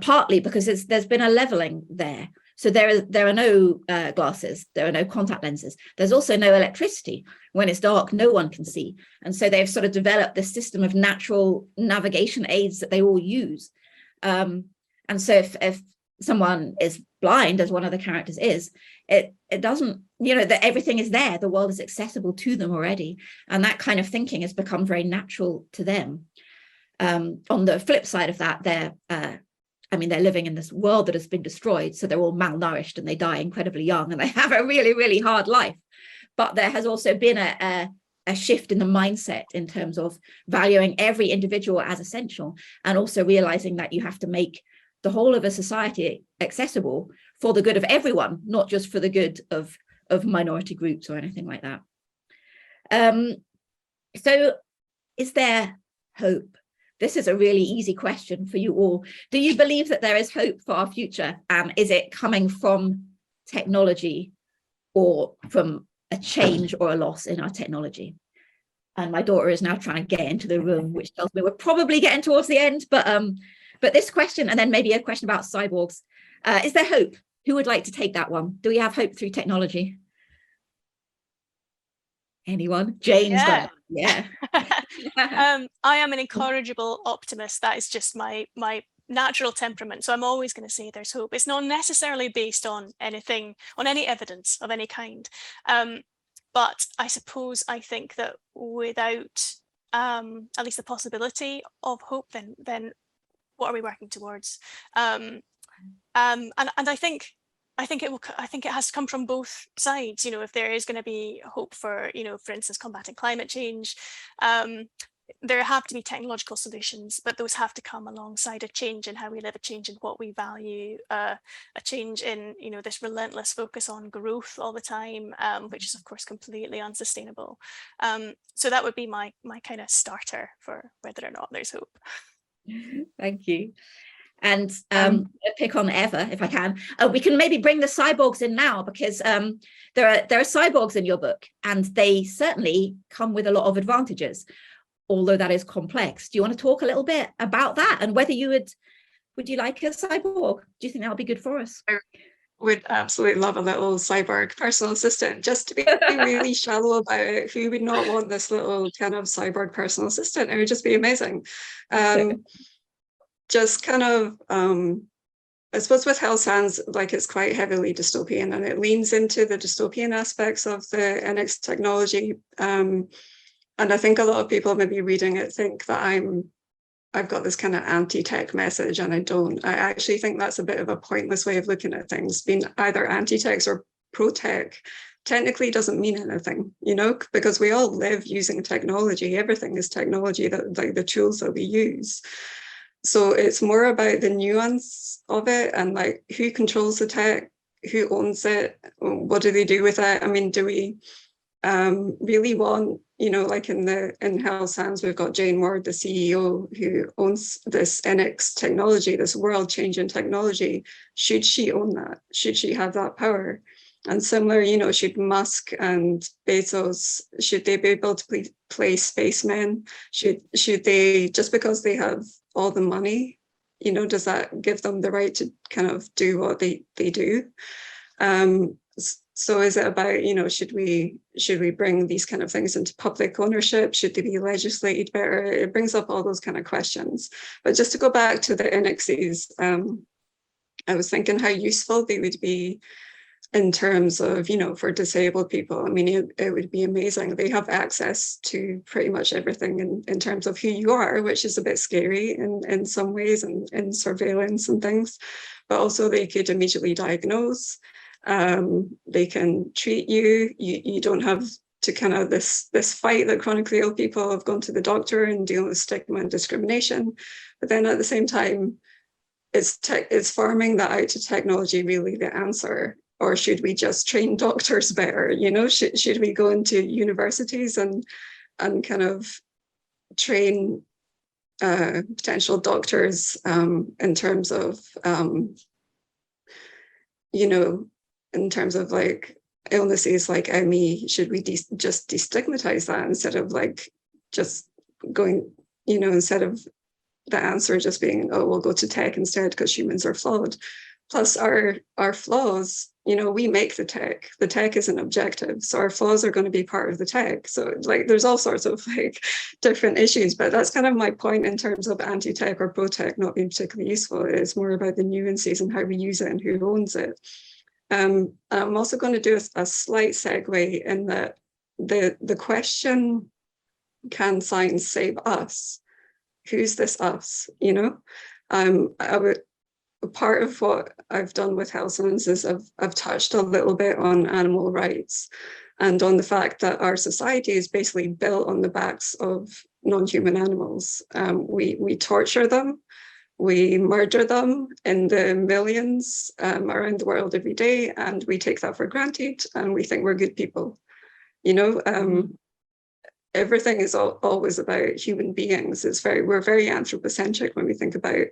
partly because there's been a leveling there. So there are no glasses, there are no contact lenses. There's also no electricity. When it's dark, no one can see. And so they've sort of developed this system of natural navigation aids that they all use. And so if someone is blind, as one of the characters is, it doesn't, that everything is there. The world is accessible to them already. And that kind of thinking has become very natural to them. On the flip side of that, they're living in this world that has been destroyed. So they're all malnourished and they die incredibly young and they have a really, really hard life. But there has also been a shift in the mindset in terms of valuing every individual as essential, and also realizing that you have to make the whole of a society accessible for the good of everyone, not just for the good of of minority groups or anything like that. So is there hope? This is a really easy question for you all. Do you believe that there is hope for our future? And is it coming from technology or from a change or a loss in our technology? And my daughter is now trying to get into the room, which tells me we're probably getting towards the end. But this question, and then maybe a question about cyborgs. Is there hope? Who would like to take that one? Do we have hope through technology? Anyone? Jane's got it. Yeah. I am an incorrigible optimist. That is just my natural temperament. So I'm always going to say there's hope. It's not necessarily based on anything, on any evidence of any kind. But I suppose I think that without at least the possibility of hope, then what are we working towards? And I think it has to come from both sides. You know, if there is going to be hope for, you know, for instance, combating climate change, there have to be technological solutions, but those have to come alongside a change in how we live, a change in what we value, a change in, you know, this relentless focus on growth all the time, which is of course completely unsustainable. So that would be my kind of starter for whether or not there's hope. Thank you. And pick on Eva if I can. We can maybe bring the cyborgs in now, because there are cyborgs in your book, and they certainly come with a lot of advantages, although that is complex. Do you want to talk a little bit about that, and whether you would you like a cyborg? Do you think that would be good for us? I would absolutely love a little cyborg personal assistant. Just to be really shallow about it, who would not want this little kind of cyborg personal assistant? It would just be amazing. Just kind of, I suppose with Hell Sans, like, it's quite heavily dystopian, and it leans into the dystopian aspects of the NX technology. And I think a lot of people maybe reading it think that I've got this kind of anti-tech message, and I don't. I actually think that's a bit of a pointless way of looking at things. Being either anti-tech or pro-tech technically doesn't mean anything, you know, because we all live using technology. Everything is technology, that like the tools that we use. So it's more about the nuance of it, and like who controls the tech, who owns it, what do they do with it? I mean, do we really want, you know, like in Hell Sans, we've got Jane Ward, the CEO, who owns this NX technology, this world-changing technology. Should she own that? Should she have that power? And similar, you know, should Musk and Bezos, should they be able to play spacemen? Should they, just because they have all the money, you know, does that give them the right to kind of do what they do? So is it about, you know, should we bring these kind of things into public ownership? Should they be legislated better? It brings up all those kind of questions. But just to go back to the NXs, I was thinking how useful they would be in terms of, you know, for disabled people. I mean, it would be amazing. They have access to pretty much everything in terms of who you are, which is a bit scary in some ways, and in surveillance and things. But also they could immediately diagnose. They can treat you. You don't have to kind of this fight that chronically ill people have gone to the doctor and dealing with stigma and discrimination. But then at the same time, is farming that out to technology really the answer? Or should we just train doctors better? You know, should we go into universities and kind of train potential doctors in terms of, you know, in terms of like illnesses like ME? Should we just destigmatize that instead of like just going, you know, instead of the answer just being, oh, we'll go to tech instead because humans are flawed. Plus our flaws, you know, we make the tech isn't objective. So our flaws are going to be part of the tech. So like there's all sorts of like different issues, but that's kind of my point in terms of anti-tech or pro-tech not being particularly useful. It's more about the nuances and how we use it and who owns it. I'm also going to do a slight segue in that the question, can science save us? Who's this us? You know, part of what I've done with Hell Sans is I've touched a little bit on animal rights and on the fact that our society is basically built on the backs of non-human animals. We torture them, we murder them in the millions around the world every day, and we take that for granted, and we think we're good people. Everything is always about human beings. We're very anthropocentric when we think about,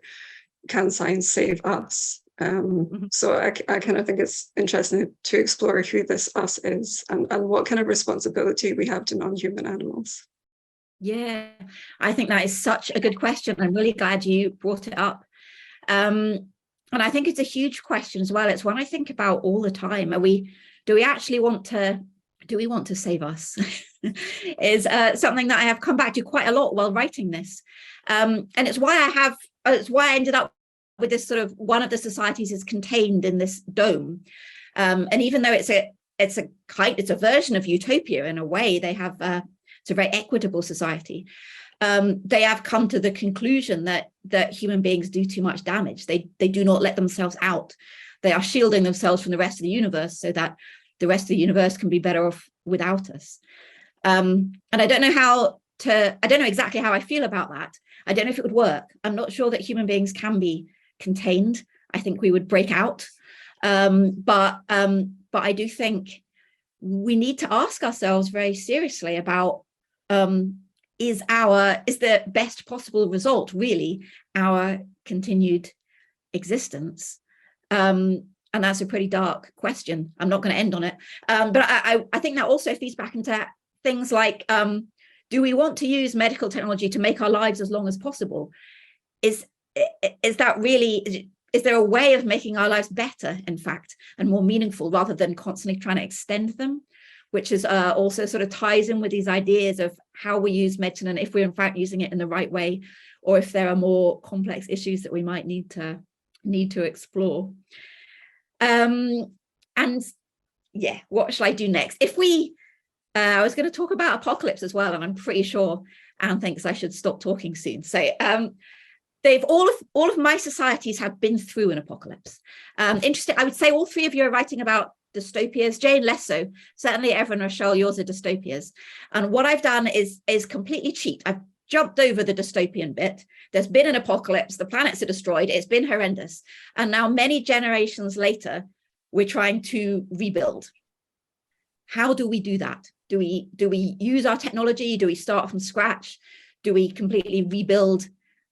can science save us? So I kind of think it's interesting to explore who this us is, and what kind of responsibility we have to non-human animals. Yeah, I think that is such a good question. I'm really glad you brought it up. And I think it's a huge question as well. It's one I think about all the time. Do we want to save us? Is something that I have come back to quite a lot while writing this. And it's why I ended up with this sort of, one of the societies is contained in this dome. And even though it's a version of utopia in a way, they have it's a very equitable society. They have come to the conclusion that human beings do too much damage. They do not let themselves out. They are shielding themselves from the rest of the universe so that the rest of the universe can be better off without us. And I don't know exactly how I feel about that. I don't know if it would work. I'm not sure that human beings can be contained. I think we would break out. But I do think we need to ask ourselves very seriously about, is the best possible result really our continued existence? And that's a pretty dark question. I'm not going to end on it. But I think that also feeds back into things like, do we want to use medical technology to make our lives as long as possible? Is there a way of making our lives better, in fact, and more meaningful, rather than constantly trying to extend them? Which is also sort of ties in with these ideas of how we use medicine, and if we're in fact using it in the right way, or if there are more complex issues that we might need to explore. And yeah, what shall I do next? I was going to talk about apocalypse as well, and I'm pretty sure Anne thinks I should stop talking soon. So all of my societies have been through an apocalypse. Interesting. I would say all three of you are writing about dystopias. Jane, less so. Certainly, Evan, Rachelle, yours are dystopias. And what I've done is completely cheat. I've jumped over the dystopian bit. There's been an apocalypse. The planets are destroyed. It's been horrendous. And now, many generations later, we're trying to rebuild. How do we do that? Do we use our technology? Do we start from scratch? Do we completely rebuild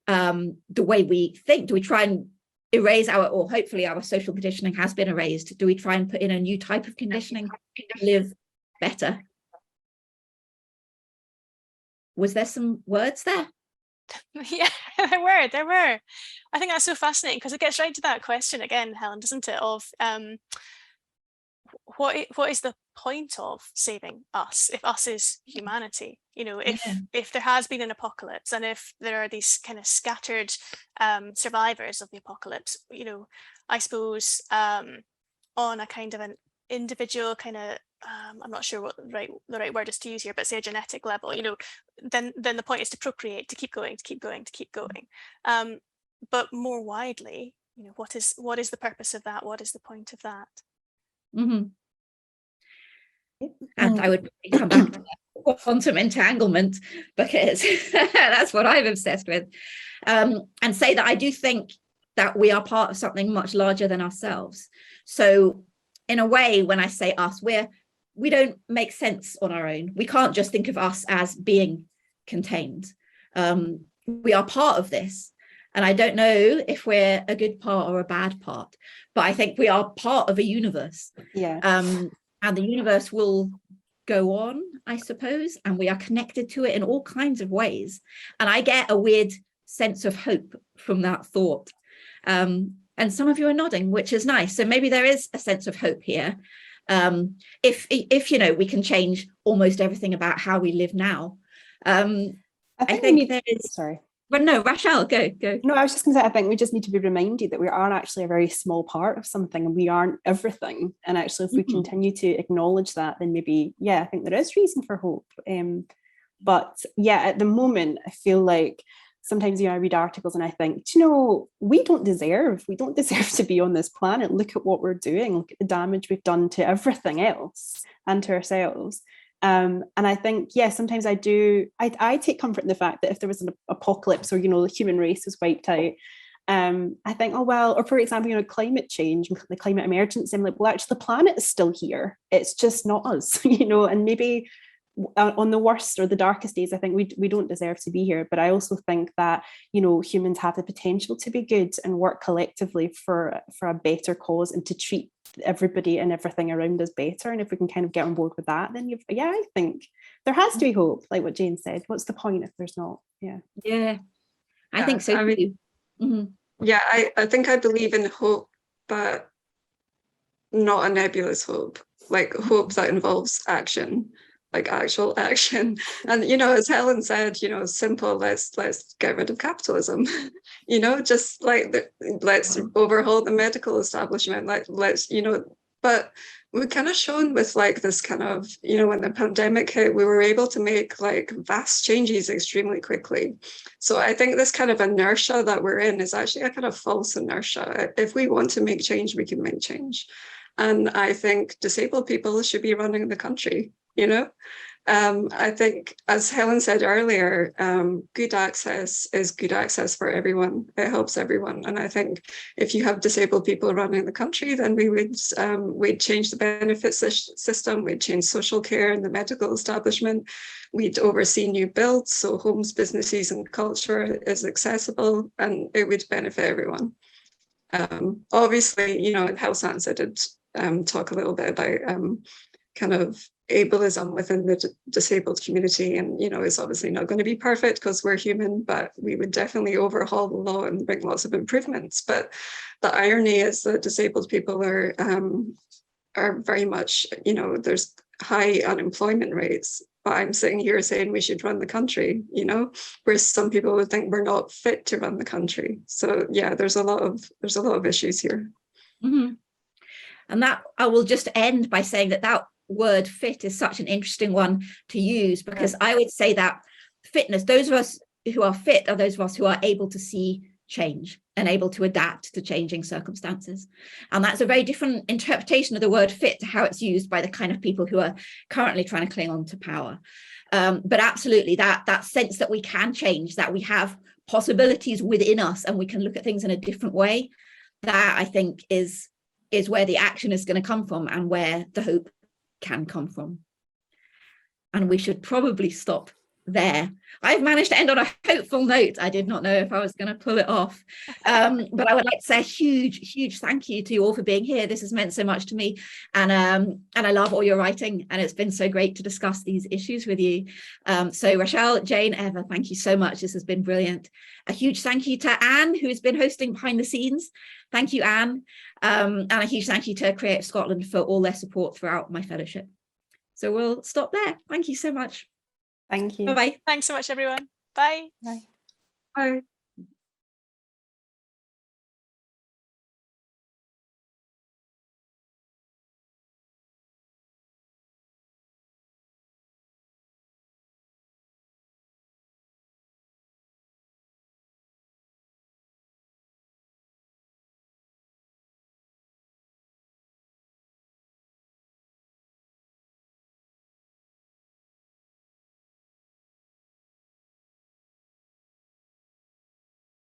the way we think? Do we try and erase hopefully our social conditioning has been erased? Do we try and put in a new type of conditioning to live better? Was there some words there? Yeah, there were. I think that's so fascinating, because it gets right to that question again, Helen, doesn't it? Of what is the point of saving us, if us is humanity? If there has been an apocalypse, and if there are these kind of scattered survivors of the apocalypse, I suppose on a kind of an individual kind of I'm not sure what the right word is to use here, but say a genetic level, then the point is to procreate, to keep going. But more widely, what is the purpose of that? What is the point of that? Mm-hmm. And I would come back to quantum entanglement, because that's what I'm obsessed with, and say that I do think that we are part of something much larger than ourselves. So in a way, when I say us, we don't make sense on our own. We can't just think of us as being contained. We are part of this. And I don't know if we're a good part or a bad part, but I think we are part of a universe. Yeah. And the universe will go on, I suppose, and we are connected to it in all kinds of ways. And I get a weird sense of hope from that thought. And some of you are nodding, which is nice. So maybe there is a sense of hope here. If we can change almost everything about how we live now. I think there is. Sorry. But no, Rachelle, go. No, I was just going to say, I think we just need to be reminded that we are actually a very small part of something, and we aren't everything. And actually, if we continue to acknowledge that, then maybe, I think there is reason for hope. But at the moment, I feel like sometimes, I read articles and I think, we don't deserve to be on this planet. Look at what we're doing. Look at the damage we've done to everything else and to ourselves. And I think, sometimes I take comfort in the fact that if there was an apocalypse, or, the human race was wiped out, I think, oh, well, or for example, you know, climate change, the climate emergency, I'm like, well, actually the planet is still here. It's just not us, you know, and maybe on the worst or the darkest days, I think we don't deserve to be here. But I also think that, you know, humans have the potential to be good and work collectively for a better cause and to treat everybody and everything around us better. And if we can kind of get on board with that, then I think there has to be hope, like what Jane said. What's the point if there's not? Yeah, I think so too. Yeah, I think I believe in hope, but not a nebulous hope, like hope that involves action, like actual action. And, you know, as Helen said, you know, simple, let's get rid of capitalism, you know, just like let's overhaul the medical establishment, like let's, you know, but we kind of shown with like this kind of, you know, when the pandemic hit, we were able to make like vast changes extremely quickly. So I think this kind of inertia that we're in is actually a kind of false inertia. If we want to make change, we can make change. And I think disabled people should be running the country, you know? I think, as Helen said earlier, good access is good access for everyone. It helps everyone. And I think if you have disabled people running the country, then we'd change the benefits system, we'd change social care and the medical establishment, we'd oversee new builds, so homes, businesses and culture is accessible, and it would benefit everyone. Obviously, you know, in Health Science, I did talk a little bit about kind of ableism within the disabled community, and you know, it's obviously not going to be perfect because we're human, but we would definitely overhaul the law and bring lots of improvements. But the irony is that disabled people are very much, you know, there's high unemployment rates, but I'm sitting here saying we should run the country, you know, whereas some people would think we're not fit to run the country. So yeah, there's a lot of issues here. And that I will just end by saying that word fit is such an interesting one to use, because I would say that fitness, those of us who are fit are those of us who are able to see change and able to adapt to changing circumstances. And that's a very different interpretation of the word fit to how it's used by the kind of people who are currently trying to cling on to power. But absolutely that sense that we can change, that we have possibilities within us and we can look at things in a different way, that I think is where the action is going to come from and where the hope can come from. And we should probably stop there. I've managed to end on a hopeful note. I did not know if I was going to pull it off. But I would like to say a huge thank you to you all for being here. This has meant so much to me. And I love all your writing. And it's been so great to discuss these issues with you. So Rachelle, Jane, Eva, thank you so much. This has been brilliant. A huge thank you to Anne, who has been hosting behind the scenes. Thank you, Anne. And a huge thank you to Creative Scotland for all their support throughout my fellowship. So we'll stop there. Thank you so much. Thank you. Bye-bye. Thanks so much, everyone. Bye. Bye. Bye.